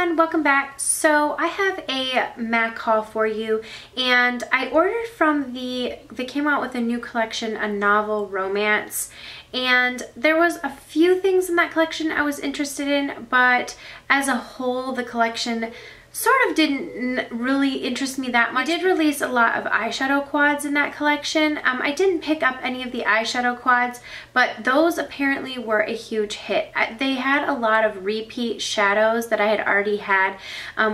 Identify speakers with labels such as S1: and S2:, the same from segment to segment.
S1: everyone, welcome back. So I have a MAC haul for you, and I ordered from they came out with a new collection, a novel romance, and there was a few things in that collection I was interested in, but as a whole the collection sort of didn't really interest me that much. They did release a lot of eyeshadow quads in that collection. I didn't pick up any of the eyeshadow quads, but those apparently were a huge hit. They had a lot of repeat shadows that I had already had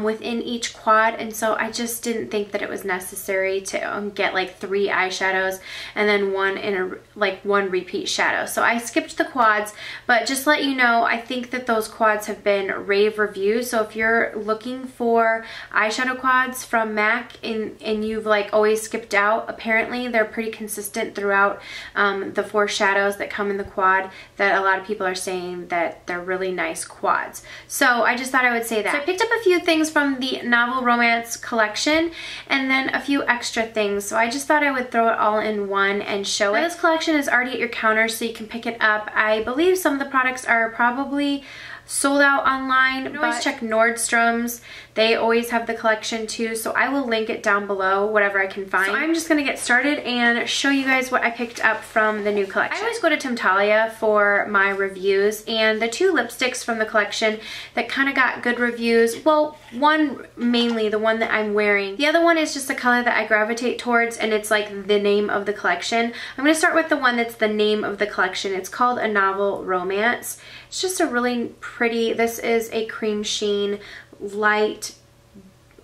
S1: within each quad, and so I just didn't think that it was necessary to get like 3 eyeshadows and then one repeat shadow. So I skipped the quads, but just to let you know, I think that those quads have been rave reviews. So if you're looking for eyeshadow quads from MAC and you've like always skipped out, apparently they're pretty consistent throughout the 4 shadows that come in the quad, that a lot of people are saying that they're really nice quads. So I just thought I would say that. So I picked up a few things from the novel romance collection and then a few extra things. So I just thought I would throw it all in one and show it. This collection is already at your counter, so you can pick it up. I believe some of the products are probably sold out online. You can always check Nordstrom's. They always have the collection too, so I will link it down below, whatever I can find. So I'm just gonna get started and show you guys what I picked up from the new collection. I always go to Temptalia for my reviews, and the 2 lipsticks from the collection that kind of got good reviews, well, one mainly, the one that I'm wearing. The other one is just a color that I gravitate towards, and it's like the name of the collection. I'm gonna start with the one that's the name of the collection. It's called A Novel Romance. It's just a really pretty, this is a cream sheen, light,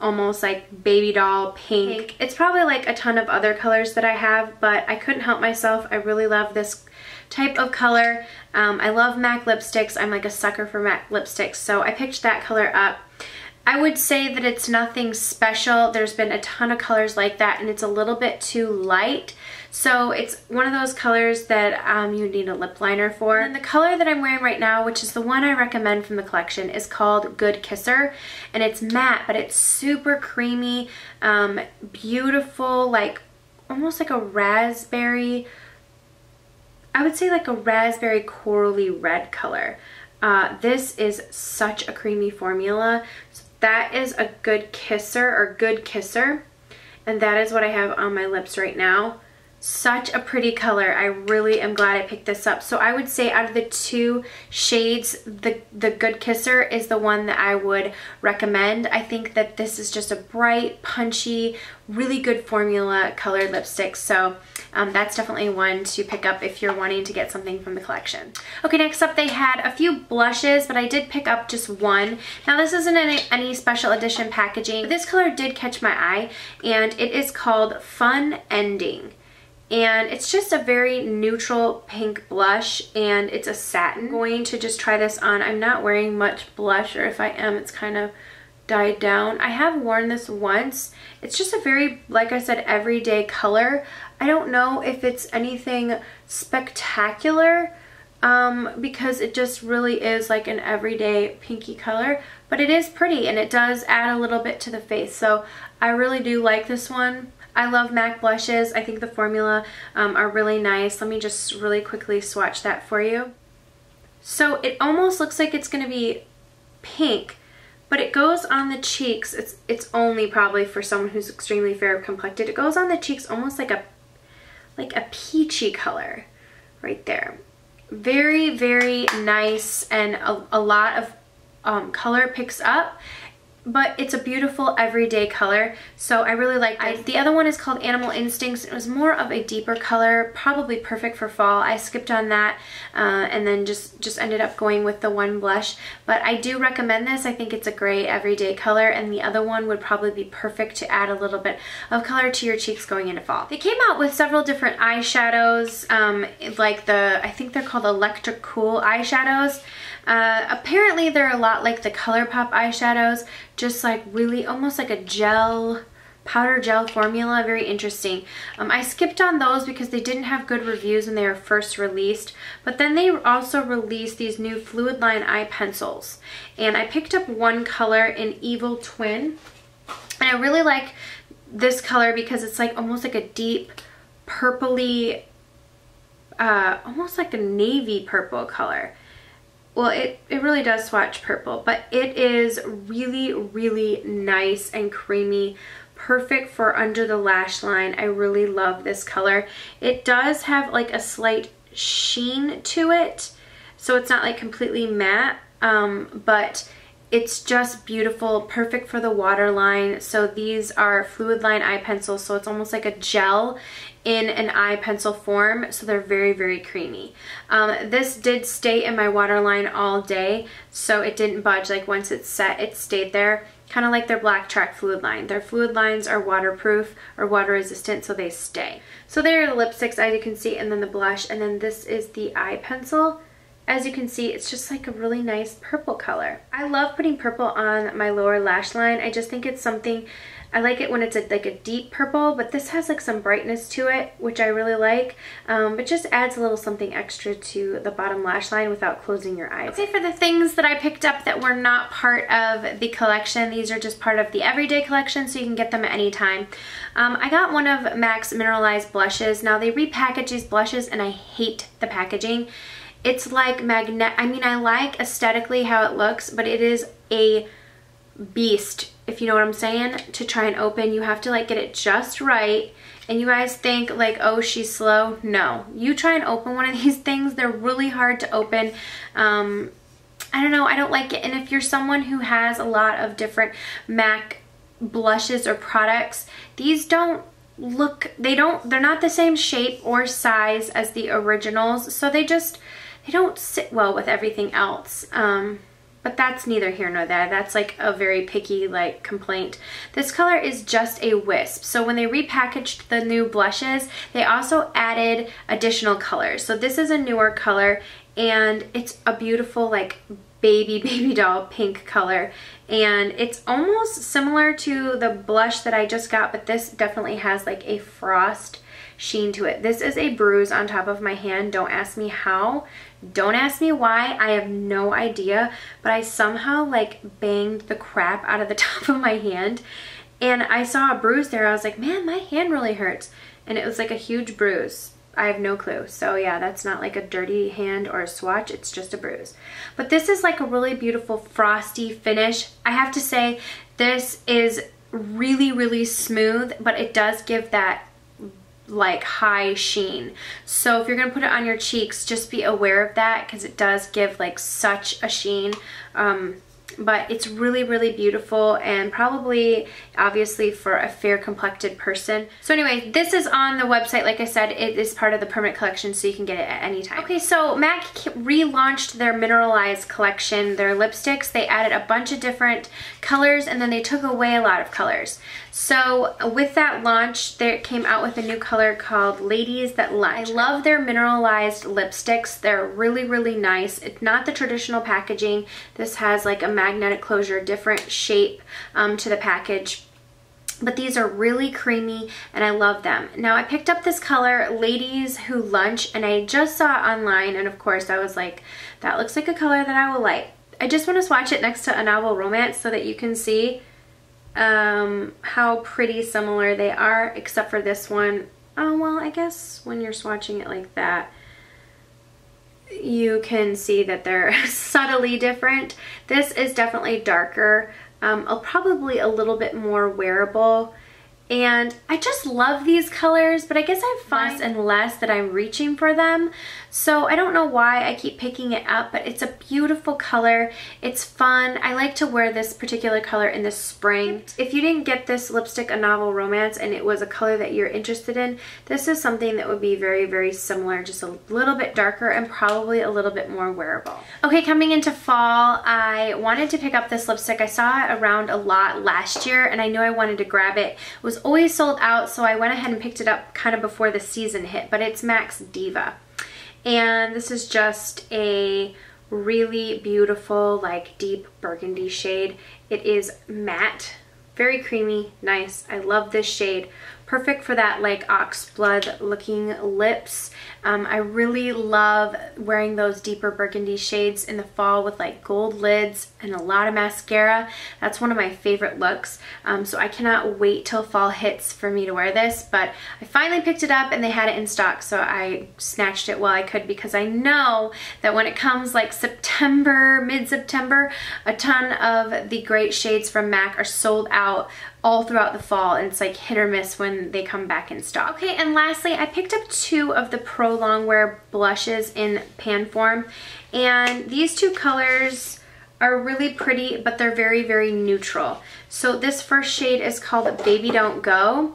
S1: almost like baby doll pink. It's probably like a ton of other colors that I have, but I couldn't help myself. I really love this type of color. I love MAC lipsticks. I'm like a sucker for MAC lipsticks, so I picked that color up. I would say that it's nothing special. There's been a ton of colors like that, and it's a little bit too light. So it's one of those colors that you need a lip liner for. And the color that I'm wearing right now, which is the one I recommend from the collection, is called Good Kisser. And it's matte, but it's super creamy, beautiful, like almost like a raspberry, I would say like a raspberry corally red color. This is such a creamy formula. So that is a Good Kisser, or Good Kisser, and that is what I have on my lips right now. Such a pretty color. I really am glad I picked this up. So I would say out of the 2 shades, the Good Kisser is the one that I would recommend. I think that this is just a bright, punchy, really good formula colored lipstick. So that's definitely one to pick up if you're wanting to get something from the collection. Okay, next up they had a few blushes, but I did pick up just one. Now this isn't any special edition packaging, but this color did catch my eye, and it is called Fun Ending. And it's just a very neutral pink blush, and it's a satin. I'm going to just try this on. I'm not wearing much blush, or if I am, it's kind of died down. I have worn this once. It's just a very, like I said, everyday color. I don't know if it's anything spectacular because it just really is like an everyday pinky color, but it is pretty, and it does add a little bit to the face. So I really do like this one. I love MAC blushes. I think the formula are really nice. Let me just really quickly swatch that for you. So it almost looks like it's going to be pink, but it goes on the cheeks. It's only probably for someone who's extremely fair complected. It goes on the cheeks almost like a peachy color right there. Very, very nice, and a lot of color picks up. But it's a beautiful everyday color, so I really like this. The other one is called Animal Instincts. It was more of a deeper color, probably perfect for fall. I skipped on that and then just ended up going with the one blush. But I do recommend this. I think it's a great everyday color, and the other one would probably be perfect to add a little bit of color to your cheeks going into fall. They came out with several different eyeshadows, like I think they're called Electric Cool eyeshadows. Apparently they're a lot like the ColourPop eyeshadows, just like really almost like a gel, powder gel formula. Very interesting. I skipped on those because they didn't have good reviews when they were first released, but then they also released these new fluid line eye pencils, and I picked up one color in Evil Twin, and I really like this color because it's like almost like a deep purpley, almost like a navy purple color. well, it really does swatch purple, but it is really, really nice and creamy. Perfect for under the lash line. I really love this color. It does have like a slight sheen to it, so it's not like completely matte, but it's just beautiful, perfect for the waterline. So these are fluid line eye pencils, so it's almost like a gel in an eye pencil form, so they're very, very creamy. This did stay in my waterline all day, so it didn't budge. Like once it's set, it stayed there, kind of like their Black Track fluid line. Their fluid lines are waterproof or water resistant, so they stay. So there are the lipsticks, as you can see, and then the blush, and then this is the eye pencil. As you can see, it's just like a really nice purple color. I love putting purple on my lower lash line. I just think it's something, I like it when it's like a deep purple, but this has like some brightness to it, which I really like. But just adds a little something extra to the bottom lash line without closing your eyes. Okay, for the things that I picked up that were not part of the collection, these are just part of the everyday collection, so you can get them at any time. I got one of MAC's Mineralized Blushes. Now they repackage these blushes and I hate the packaging. It's like magnet. I mean, I like aesthetically how it looks, but it is a beast, if you know what I'm saying, to try and open. You have to like get it just right. And you guys think like, oh, she's slow. No, you try and open one of these things, they're really hard to open. I don't know, I don't like it. And if you're someone who has a lot of different MAC blushes or products, these don't look, they're not the same shape or size as the originals, so they don't sit well with everything else. But that's neither here nor there. That's like a very picky like complaint. This color is just a wisp. So when they repackaged the new blushes, they also added additional colors. So this is a newer color and it's a beautiful like baby doll pink color. And it's almost similar to the blush that I just got, but this definitely has like a frost sheen to it. This is a bruise on top of my hand. Don't ask me how. Don't ask me why. I have no idea, but I somehow like banged the crap out of the top of my hand and I saw a bruise there. I was like, man, my hand really hurts. And it was like a huge bruise. I have no clue. So yeah, that's not like a dirty hand or a swatch. It's just a bruise. But this is like a really beautiful frosty finish. I have to say this is really, really smooth, but it does give that like high sheen. So if you're gonna put it on your cheeks, just be aware of that because it does give like such a sheen. But it's really, really beautiful and probably obviously for a fair complected person. So anyway, this is on the website. Like I said, it is part of the permanent collection, so you can get it at any time. Okay, so MAC relaunched their mineralized collection, their lipsticks. They added a bunch of different colors and then they took away a lot of colors. So with that launch, they came out with a new color called Ladies That Lunch. I love their mineralized lipsticks. They're really, really nice. It's not the traditional packaging. This has like a magnetic closure, different shape to the package. But these are really creamy and I love them. Now I picked up this color, Ladies Who Lunch, and I just saw it online and of course I was like, that looks like a color that I will like. I just want to swatch it next to A Novel Romance so that you can see how pretty similar they are, except for this one. Oh, well, I guess when you're swatching it like that, you can see that they're subtly different. This is definitely darker, probably a little bit more wearable. And I just love these colors, but I guess I find less and less that I'm reaching for them. So I don't know why I keep picking it up, but it's a beautiful color. It's fun. I like to wear this particular color in the spring. If you didn't get this lipstick, A Novel Romance, and it was a color that you're interested in, this is something that would be very, very similar, just a little bit darker and probably a little bit more wearable. Okay, coming into fall, I wanted to pick up this lipstick. I saw it around a lot last year and I knew I wanted to grab it. It was always sold out, so I went ahead and picked it up kind of before the season hit, but it's MAC's Diva. And this is just a really beautiful, like deep burgundy shade. It is matte, very creamy, nice. I love this shade. perfect for that like ox blood looking lips. I really love wearing those deeper burgundy shades in the fall with like gold lids and a lot of mascara. That's one of my favorite looks. So I cannot wait till fall hits for me to wear this, but I finally picked it up and they had it in stock, so I snatched it while I could because I know that when it comes like September, mid-September, a ton of the great shades from MAC are sold out all throughout the fall, and it's like hit or miss when they come back in stock. Okay, and lastly, I picked up 2 of the Pro Longwear blushes in pan form, and these 2 colors are really pretty, but they're very, very neutral. So this first shade is called Baby Don't Go,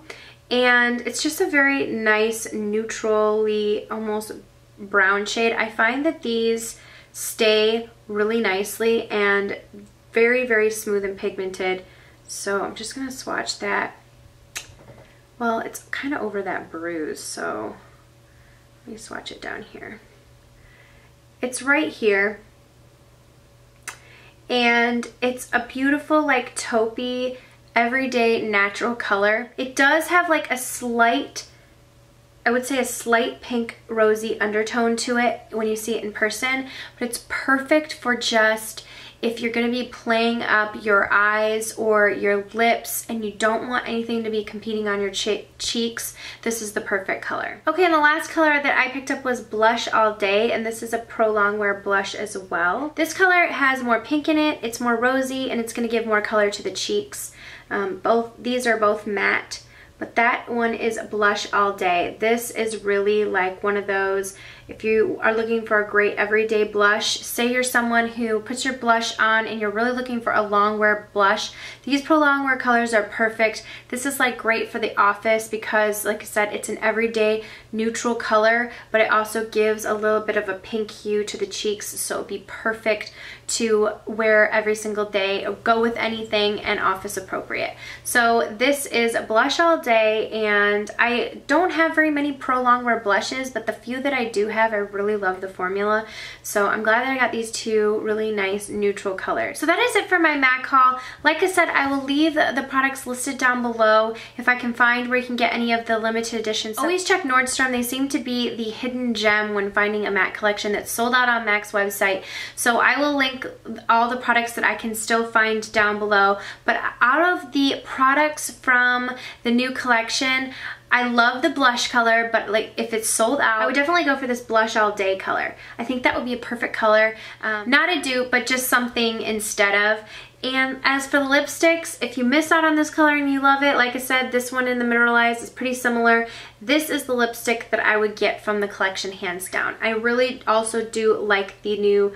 S1: and it's just a very nice, neutrally, almost brown shade. I find that these stay really nicely and very, very smooth and pigmented. So I'm just gonna swatch that. Well, it's kind of over that bruise, so let me swatch it down here. It's right here, and it's a beautiful like taupey, everyday natural color. It does have like a slight, I would say a slight pink rosy undertone to it when you see it in person, but it's perfect for just if you're going to be playing up your eyes or your lips and you don't want anything to be competing on your cheeks, this is the perfect color. Okay, and the last color that I picked up was Blush All Day, and this is a Pro Longwear blush as well. This color has more pink in it, it's more rosy, and it's going to give more color to the cheeks. These are both matte, but that one is Blush All Day. This is really like one of those, if you are looking for a great everyday blush, say you're someone who puts your blush on and you're really looking for a Longwear blush, these Pro Longwear colors are perfect. This is like great for the office because, like I said, it's an everyday neutral color, but it also gives a little bit of a pink hue to the cheeks, so it'd be perfect to wear every single day, go with anything, and office appropriate. So this is Blush All Day, and I don't have very many Pro Longwear blushes, but the few that I do have, I really love the formula. So I'm glad that I got these 2 really nice neutral colors. So that is it for my MAC haul. Like I said, I will leave the products listed down below if I can find where you can get any of the limited editions. Always check Nordstrom. They seem to be the hidden gem when finding a MAC collection that's sold out on MAC's website. So I will link all the products that I can still find down below. But out of the products from the new collection, I love the blush color, but like if it's sold out, I would definitely go for this Blush All Day color. I think that would be a perfect color. Not a dupe, but just something instead of. And as for the lipsticks, if you miss out on this color and you love it, like I said, this one in the Mineralized is pretty similar. This is the lipstick that I would get from the collection hands down. I really also do like the new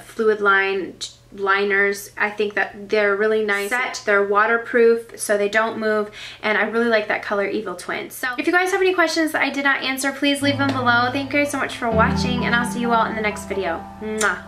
S1: fluid line liners. I think that they're really nice. They're waterproof, so they don't move, and I really like that color Evil Twin. So if you guys have any questions that I did not answer, please leave them below. Thank you guys so much for watching, and I'll see you all in the next video. Mwah.